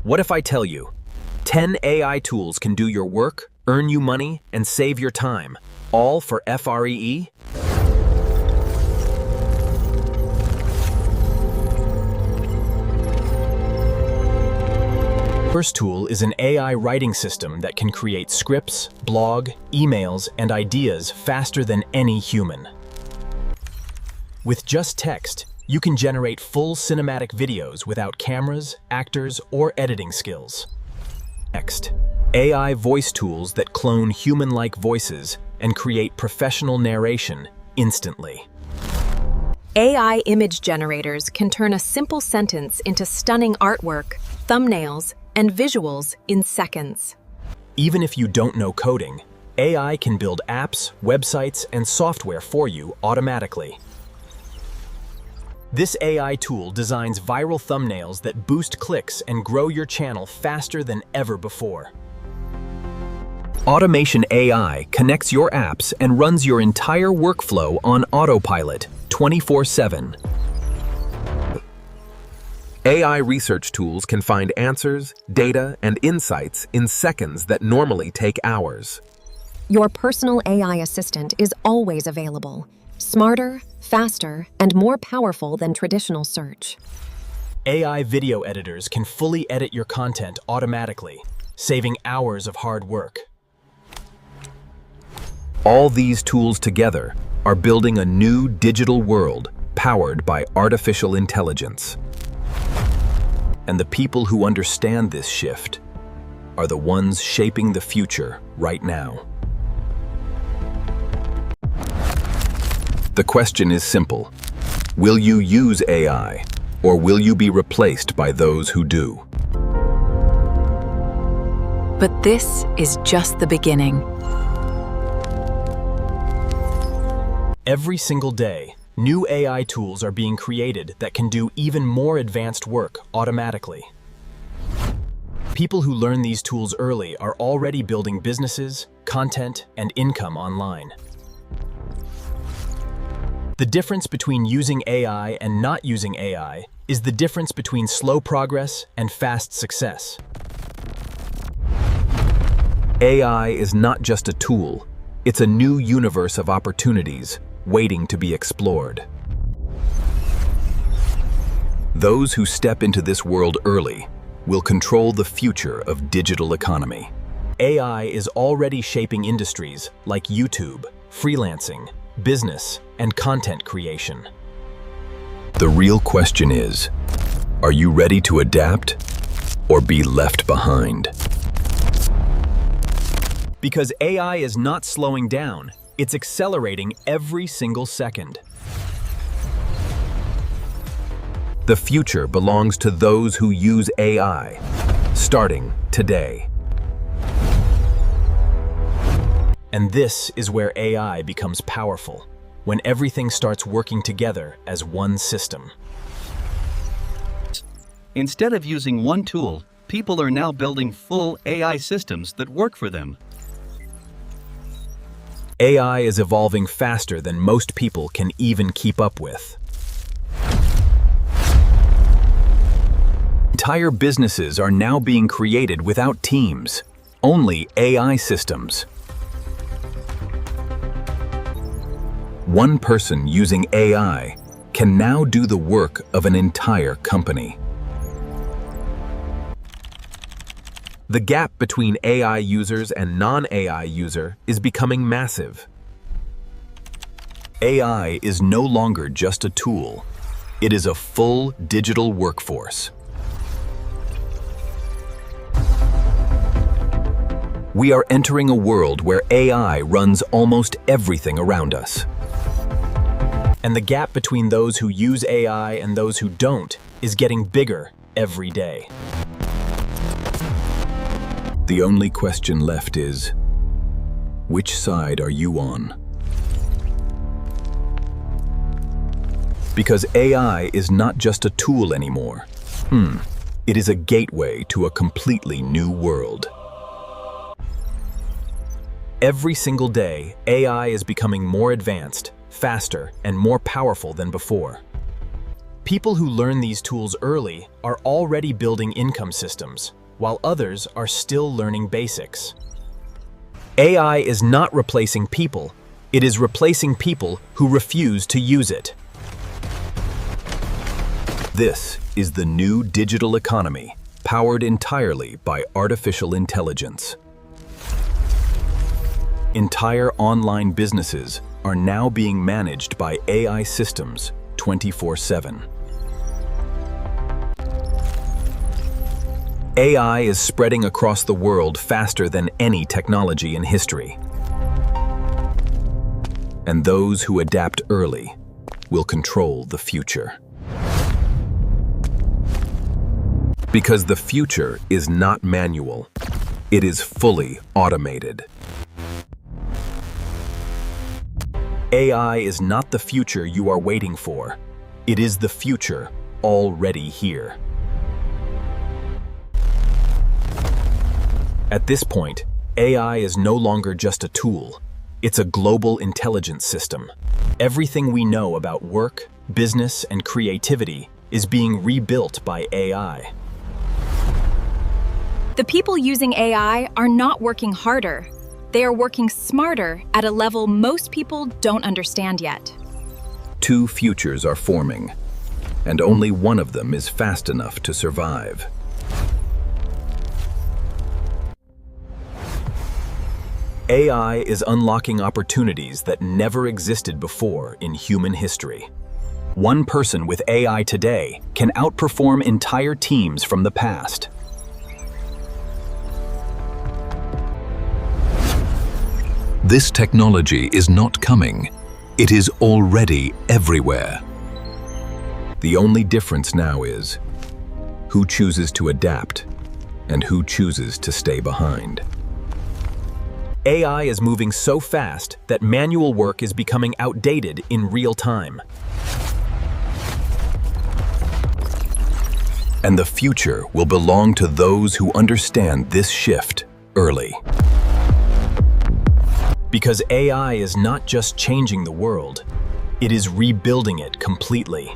What if I tell you 10 AI tools can do your work, earn you money, and save your time, all for free? First tool is an AI writing system that can create scripts, blog, emails, and ideas faster than any human. With just text, you can generate full cinematic videos without cameras, actors, or editing skills. Next, AI voice tools that clone human-like voices and create professional narration instantly. AI image generators can turn a simple sentence into stunning artwork, thumbnails, and visuals in seconds. Even if you don't know coding, AI can build apps, websites, and software for you automatically. This AI tool designs viral thumbnails that boost clicks and grow your channel faster than ever before. Automation AI connects your apps and runs your entire workflow on autopilot 24/7. AI research tools can find answers, data, and insights in seconds that normally take hours. Your personal AI assistant is always available, smarter, faster, and more powerful than traditional search. AI video editors can fully edit your content automatically, saving hours of hard work. All these tools together are building a new digital world powered by artificial intelligence. And the people who understand this shift are the ones shaping the future right now. The question is simple. Will you use AI, or will you be replaced by those who do? But this is just the beginning. Every single day, new AI tools are being created that can do even more advanced work automatically. People who learn these tools early are already building businesses, content, and income online. The difference between using AI and not using AI is the difference between slow progress and fast success. AI is not just a tool, it's a new universe of opportunities waiting to be explored. Those who step into this world early will control the future of digital economy. AI is already shaping industries like YouTube, freelancing, business, and content creation. The real question is, are you ready to adapt or be left behind? Because AI is not slowing down, it's accelerating every single second. The future belongs to those who use AI, starting today. And this is where AI becomes powerful, when everything starts working together as one system. Instead of using one tool, people are now building full AI systems that work for them. AI is evolving faster than most people can even keep up with. Entire businesses are now being created without teams, only AI systems. One person using AI can now do the work of an entire company. The gap between AI users and non-AI user is becoming massive. AI is no longer just a tool. It is a full digital workforce. We are entering a world where AI runs almost everything around us. And the gap between those who use AI and those who don't is getting bigger every day. The only question left is, which side are you on? Because AI is not just a tool anymore. It is a gateway to a completely new world. Every single day, AI is becoming more advanced, faster, and more powerful than before. People who learn these tools early are already building income systems, while others are still learning basics. AI is not replacing people, it is replacing people who refuse to use it. This is the new digital economy, powered entirely by artificial intelligence. Entire online businesses are now being managed by AI systems 24/7. AI is spreading across the world faster than any technology in history. And those who adapt early will control the future. Because the future is not manual, it is fully automated. AI is not the future you are waiting for. It is the future already here. At this point, AI is no longer just a tool. It's a global intelligence system. Everything we know about work, business, and creativity is being rebuilt by AI. The people using AI are not working harder. They are working smarter at a level most people don't understand yet. Two futures are forming, and only one of them is fast enough to survive. AI is unlocking opportunities that never existed before in human history. One person with AI today can outperform entire teams from the past. This technology is not coming. It is already everywhere. The only difference now is who chooses to adapt and who chooses to stay behind. AI is moving so fast that manual work is becoming outdated in real time. And the future will belong to those who understand this shift early. Because AI is not just changing the world, it is rebuilding it completely.